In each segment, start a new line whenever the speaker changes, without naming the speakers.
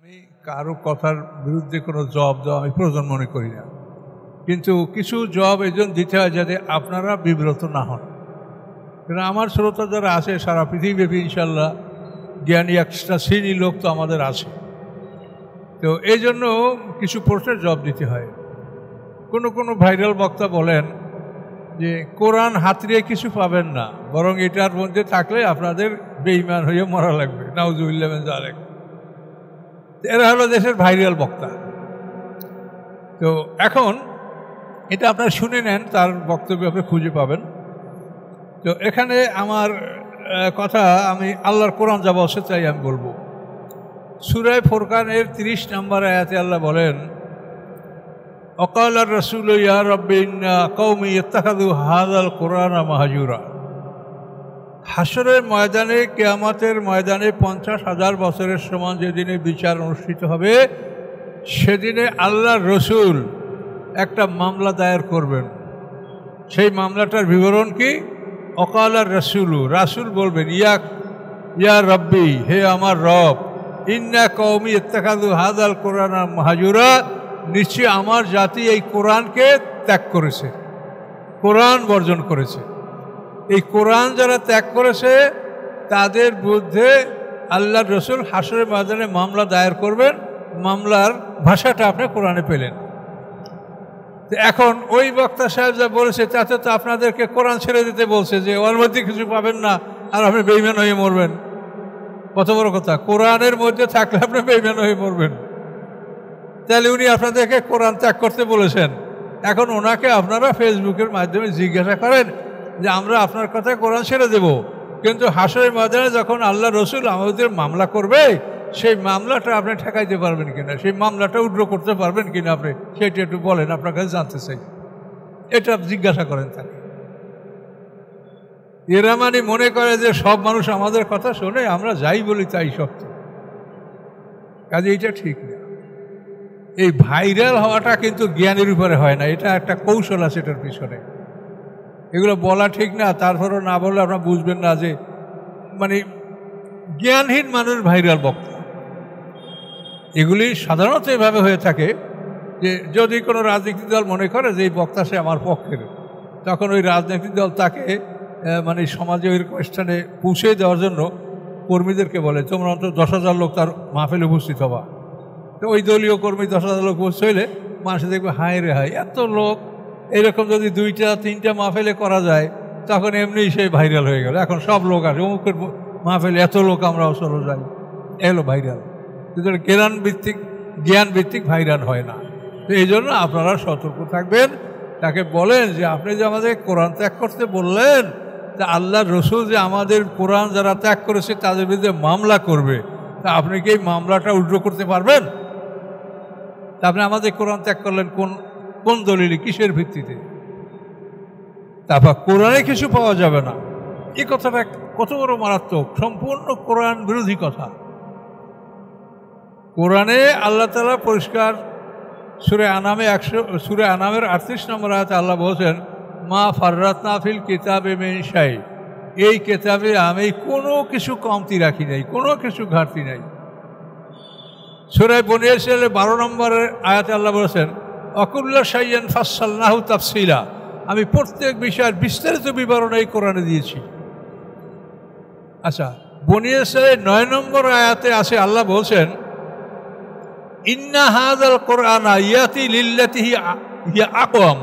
আমি কারো কথার বিরুদ্ধে কোনো জবাব দেওয়া আমি প্রয়োজন মনে করি না, কিন্তু কিছু জবাব এই জন্য দিতে হয় যাতে আপনারা বিব্রত না হন। কারণ আমার শ্রোতা যারা আছে সারা পৃথিবীব্যাপী ইনশাল্লাহ জ্ঞানী একটা শ্রেণী লোক তো আমাদের আছে, তো এই জন্য কিছু প্রশ্নের জবাব দিতে হয়। কোনো ভাইরাল বক্তা বলেন যে কোরআন হাতড়িয়ে কিছু পাবেন না, বরং এটার মধ্যে থাকলে আপনাদের বেঈমান হয়ে মরা লাগবে। নাউজুবিল্লাহ মিন যালিক। এরা হলো দেশের ভাইরাল বক্তা। তো এখন এটা আপনারা শুনে নেন, তার বক্তব্য আপনি খুঁজে পাবেন। তো এখানে আমার কথা আমি আল্লাহর কোরআন যা বলছে তাই আমি বলবো। সূরা ফুরকানের 30 নম্বর আয়াতে আল্লাহ বলেন, অকাল রাসূল ইয়া রাব্বি ইন্না কওমি ইত্তাখাযু হাযাল কুরআনা মাহজুরা। হাসরের ময়দানে, কিয়ামতের ময়দানে 50,000 বছরের সমান যেদিনে বিচার অনুষ্ঠিত হবে, সেদিনে আল্লাহর রসুল একটা মামলা দায়ের করবেন। সেই মামলাটার বিবরণ কি? অকাল রাসূল, রাসূল বলবেন ইয়া রাব্বি, হে আমার রব, ইন্না কওমি ইত্তাখাযু হাযাল কুরআনা মাহজুরা, নিশ্চয় আমার জাতি এই কোরআনকে ত্যাগ করেছে, কোরআন বর্জন করেছে। এই কোরআন যারা ত্যাগ করেছে তাদের বিরুদ্ধে আল্লাহর রসুল হাসরের ময়দানে মামলা দায়ের করবেন। মামলার ভাষাটা আপনি কোরআনে পেলেন। এখন ওই বক্তা সাহেব যা বলেছে তাতে তো আপনাদেরকে কোরআন ছেড়ে দিতে বলছে, যে ওর মধ্যে কিছু পাবেন না আর আপনি বেঈমান হয়ে মরবেন। কত বড় কথা! কোরআনের মধ্যে থাকলে আপনি বেঈমান হয়ে মরবেন। তাহলে উনি আপনাদেরকে কোরআন ত্যাগ করতে বলেছেন। এখন ওনাকে আপনারা ফেসবুকের মাধ্যমে জিজ্ঞাসা করেন যে আমরা আপনার কথায় কোরআন ছেড়ে দেব, কিন্তু হাসরের ময়দানে যখন আল্লাহ রসুল আমাদের মামলা করবে, সেই মামলাটা আপনি ঠেকাইতে পারবেন কিনা, সেই মামলাটা উড্র করতে পারবেন কিনা আপনি সেটা একটু বলেন, আপনার কাছে জানতে চাই। এটা জিজ্ঞাসা করেন তাকে। এরা মানে মনে করে যে সব মানুষ আমাদের কথা শোনে, আমরা যাই বলি তাই সত্য। কাজে এটা ঠিক না। এই ভাইরাল হওয়াটা কিন্তু জ্ঞানের উপরে হয় না, এটা একটা কৌশল আছে এটার পিছনে। এগুলো বলা ঠিক না, তারপরও না বললে আপনারা বুঝবেন না যে মানে জ্ঞানহীন মানুষ ভাইরাল বক্তা। এগুলি সাধারণত এভাবে হয়ে থাকে যে যদি কোনো রাজনৈতিক দল মনে করে যে এই বক্তা সে আমার পক্ষের, তখন ওই রাজনৈতিক দল তাকে মানে সমাজে ওই স্থানে পৌঁছে দেওয়ার জন্য কর্মীদেরকে বলে তোমরা অন্তত 10,000 লোক তার মাহফিলে উপস্থিত হবা। তো ওই দলীয় কর্মী 10,000 লোক উপস্থিত হইলে মানুষ দেখবে হায় রে হায়, এত লোক। এইরকম যদি 2-3টা মাহফিলে করা যায় তখন এমনি সেই ভাইরাল হয়ে গেল। এখন সব লোক আসে অমুকের মাহফিলে, এত লোক আমরাও চলো যাই, এলো ভাইরাল। কিন্তু জ্ঞান ভিত্তিক ভাইরাল হয় না। তো এই জন্য আপনারা সতর্ক থাকবেন। তাকে বলেন যে আপনি যে আমাদের কোরআন ত্যাগ করতে বললেন, তা আল্লাহর রসুল যে আমাদের কোরআন যারা ত্যাগ করেছে তাদের বিরুদ্ধে মামলা করবে, তা আপনি কি এই মামলাটা উড্র করতে পারবেন? তা আপনি আমাদের কোরআন ত্যাগ করলেন কোন দলিলে, কিসের ভিত্তিতে? তারপর কোরআনে কিছু পাওয়া যাবে না, এই কথাটা কত বড় মারাত্মক, সম্পূর্ণ কোরআন বিরোধী কথা। কোরআনে আল্লাহ তাআলা পরিষ্কার সূরা আনামের 38 নম্বর আয়াতে আল্লাহ বলছেন, মা ফাররাতনা ফিল কিতাবে মিন শাই, এই কিতাবে আমি কোনো কিছু কমতি রাখি নাই, কোনো কিছু ঘাটতি নাই। সূরা বনী ইসরাঈলের 12 নম্বরের আয়াতে আল্লাহ বলেছেন, অকুল্লা শাইয়ান ফাসসালনাহু তাফসীলা, আমি প্রত্যেক বিষয়ের বিস্তারিত বিবরণ এই কোরআনে দিয়েছি। আচ্ছা, বনী ইসরাঈলের 9 নম্বর আয়াতে আছে আল্লাহ বলছেন, ইন্না হাযাল কুরআনা ইয়াতি লিল্লাতি হিয়া আকওয়াম।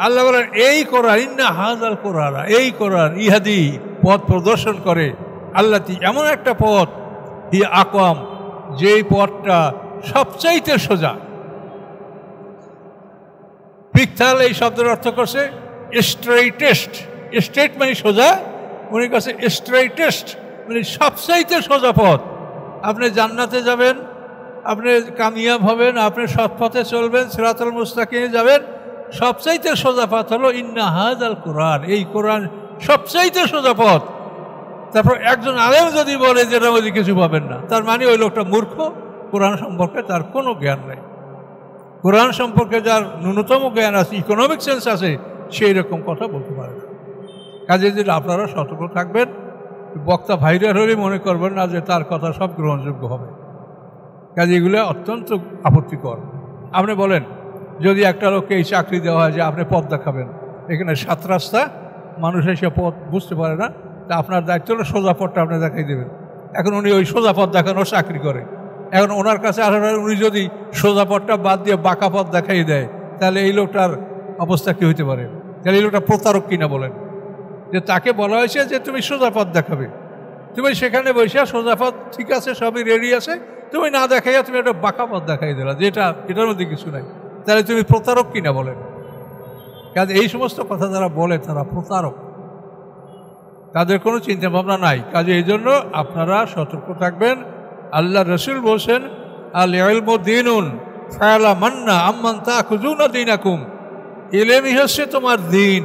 আল্লাহ বলেন এই কোরআন, ইন্না হাযাল কুরআনা, এই কোরআন ইহাদি পথ প্রদর্শন করে, আল্লাতি এমন একটা পথ, হিয়া আকওয়াম যেই পথটা সবচাইতে সোজা। পিকথাল এই শব্দের অর্থ করছে স্ট্রেইটেস্ট। স্ট্রেইট মানে সোজা, উনি কাছে স্ট্রেইটেস্ট মানে সবচাইতে সোজা পথ। আপনি জান্নাতে যাবেন, আপনি কামিয়াব হবেন, আপনি সৎ পথে চলবেন, সিরাতুল মুস্তাকিমে যাবেন, সবচাইতে সোজা পথ হলো ইন্না হাযাল কোরআন, এই কোরআন সবচাইতে সোজা পথ। তারপর একজন আলেম যদি বলে যে এটার মধ্যে কিছু পাবেন না, তার মানে ওই লোকটা মূর্খ, কোরআন সম্পর্কে তার কোনো জ্ঞান নেই। কোরআন সম্পর্কে যার ন্যূনতম জ্ঞান আছে, ইকোনমিক সেন্স আছে, সেই রকম কথা বলতে পারে না। কাজে যদি আপনারা সতর্ক থাকবেন, বক্তা ভাইরাল হলে মনে করবেন না যে তার কথা সব গ্রহণযোগ্য হবে। কাজে এগুলো অত্যন্ত আপত্তিকর। আপনি বলেন যদি একটা লোককে এই চাকরি দেওয়া হয় যে আপনি পথ দেখাবেন, এখানে 7 রাস্তা, মানুষ এসে পথ বুঝতে পারে না, তা আপনার দায়িত্ব হলো সোজা পথটা আপনি দেখাই দেবেন। এখন উনি ওই সোজা পথ দেখানোর চাকরি করে, এখন ওনার কাছে আসার উনি যদি সোজা পথটা বাদ দিয়ে বাঁকা পথ দেখাই দেয়, তাহলে এই লোকটার অবস্থা কী হইতে পারে? তাহলে এই লোকটা প্রতারক কিনা বলেন? যে তাকে বলা হয়েছে যে তুমি সোজা পথ দেখাবে, তুমি সেখানে বসে সোজা পথ ঠিক আছে, সবই রেডি আছে, তুমি না দেখাইয়া তুমি একটা বাঁকা পথ দেখাই দিলা, যেটা এটার মধ্যে কিছু নাই, তাহলে তুমি প্রতারক কিনা বলেন? কাজে এই সমস্ত কথা যারা বলে তারা প্রতারক, তাদের কোনো চিন্তা ভাবনা নাই। কাজে এই জন্য আপনারা সতর্ক থাকবেন। আল্লাহ রসুল বলছেন আল ইলমু দীনুন ফালা মান্না আম্মান তাখুযুনা দীনাকুম, ইলমই হচ্ছে তোমার দিন।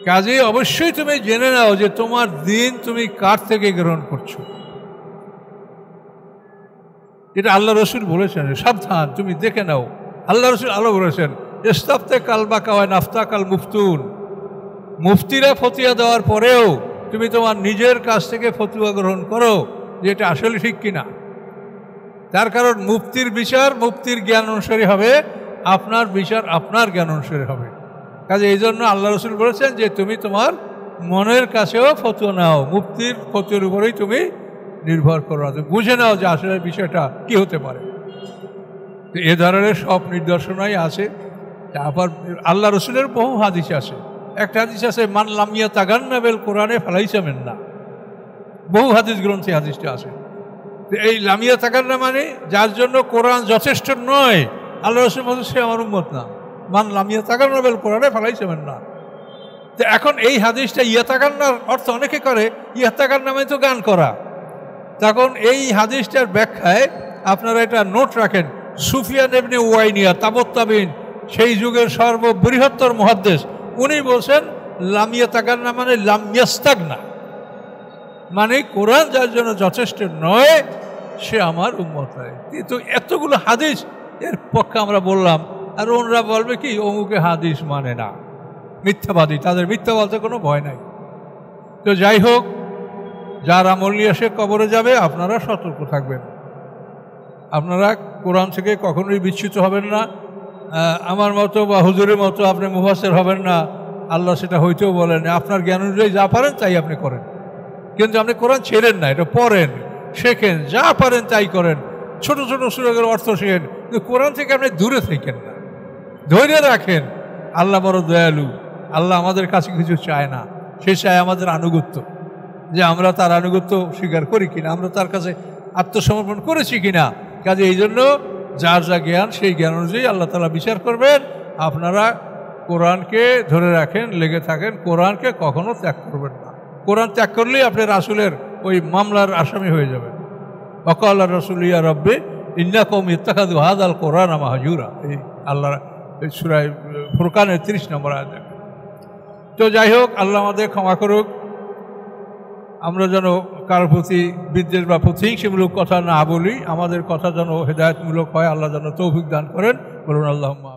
কাজে অবশ্যই তুমি জেনে নাও যে তোমার দিন তুমি কার থেকে গ্রহণ করছো। এটা আল্লাহ রসুল বলেছেন, সাবধান তুমি দেখে নাও। আল্লাহ রসুল আলো বলেছেন ইস্তাফতে কালবাকা ওয়া নাফতাকাল মুফতুন, মুফতিরা ফতুয়া দেওয়ার পরেও তুমি তোমার নিজের কাছ থেকে ফতুয়া গ্রহণ করো যে এটা আসলে ঠিক কিনা। তার কারণ মুফতির বিচার মুফতির জ্ঞান অনুসারে হবে, আপনার বিচার আপনার জ্ঞান অনুসারে হবে। কাজে এই জন্য আল্লাহ রসুল বলেছেন যে তুমি তোমার মনের কাছেও ফতুয়া নাও, মুফতির ফতুয়ার উপরেই তুমি নির্ভর করো না, তুমি বুঝে নাও যে আসলে বিষয়টা কি হতে পারে। এ ধরনের সব নিদর্শনাই আছে। তারপর আল্লাহ রসুলের বহু হাদিস আছে। একটা হাদিস আছে মান লামিয়া তাগান্না বেল কোরআনে ফালাইসামেন না, বহু হাদিস গ্রন্থে হাদিসটা আছে। এই লামিয়া তাগান্না মানে যার জন্য কোরআন যথেষ্ট নয়, আল্লাহ রসুল বলছে সে আমার উম্মত না। মান লামিয়া তাগান্না বেল কোরআনে ফালাইসামেন না। তো এখন এই হাদিসটা ইয়াতাগান্নার অর্থ অনেকে করে, ইয়াতাগান্না মানে তো গান করা। তখন এই হাদিসটার ব্যাখ্যায় আপনারা এটা নোট রাখেন, সুফিয়ান ইবনে উয়াইনিয়া তাবত্তাবিন, সেই যুগের সর্ববৃহত্তর মুহাদ্দিস, উনি বলছেন লামিয়া তাগান্না মানে লামিয়াস্তাগনা, মানে কোরআন যার জন্য যথেষ্ট নয় সে আমার উম্মত হয়। কিন্তু এতগুলো হাদিস এর পক্ষে আমরা বললাম, আর ওনারা বলবে কি অমুকে হাদিস মানে না, মিথ্যাবাদী, তাদের মিথ্যা বলতে কোনো ভয় নাই। তো যাই হোক, যার আমল নিয়ে এসে কবরে যাবে আপনারা সতর্ক থাকবেন। আপনারা কোরআন থেকে কখনোই বিচ্যুত হবেন না। আমার মতো বা হুজুরের মতো আপনি মুফাসসির হবেন না, আল্লাহ সেটা হইতেও বলেন। আপনার জ্ঞান অনুযায়ী যা পারেন তাই আপনি করেন, কিন্তু আপনি কোরআন ছেড়েন না, এটা পড়েন, শেখেন, যা পারেন তাই করেন। ছোট ছোট সূরার অর্থ শেখেন, কিন্তু কোরআন থেকে আপনি দূরে থাকেন না, ধৈর্য রাখেন। আল্লাহ বড় দয়ালু, আল্লাহ আমাদের কাছে কিছু চায় না, সে চায় আমাদের আনুগত্য, যে আমরা তার আনুগত্য স্বীকার করি কিনা, আমরা তার কাছে আত্মসমর্পণ করেছি কিনা। কাজে এই জন্য যার যা জ্ঞান সেই জ্ঞান অনুযায়ী আল্লাহ তাআলা বিচার করবেন। আপনারা কোরআনকে ধরে রাখেন, লেগে থাকেন, কোরআনকে কখনো ত্যাগ করবেন না। কোরআন ত্যাগ করলেই আপনি রাসূলের ওই মামলার আসামি হয়ে যাবেন। ওয়াকালা রাসূলু ইয়া রাব্বি ইন্না কওমি ইত্তাখাযু হাযাল কোরআনা মাহজুরা, এই আল্লাহ সূরা ফুরকানের 30 নম্বর আয়াত। তো যাই হোক, আল্লাহ আমাদের ক্ষমা করুক। আমরা যেন কারোর প্রতি বিদ্বেষ বা প্রতিহিংসামূলক কথা না বলি, আমাদের কথা যেন হেদায়েতমূলক হয়। আল্লাহ যেন তৌফিক দান করেন। বলুন আল্লাহুম্মা।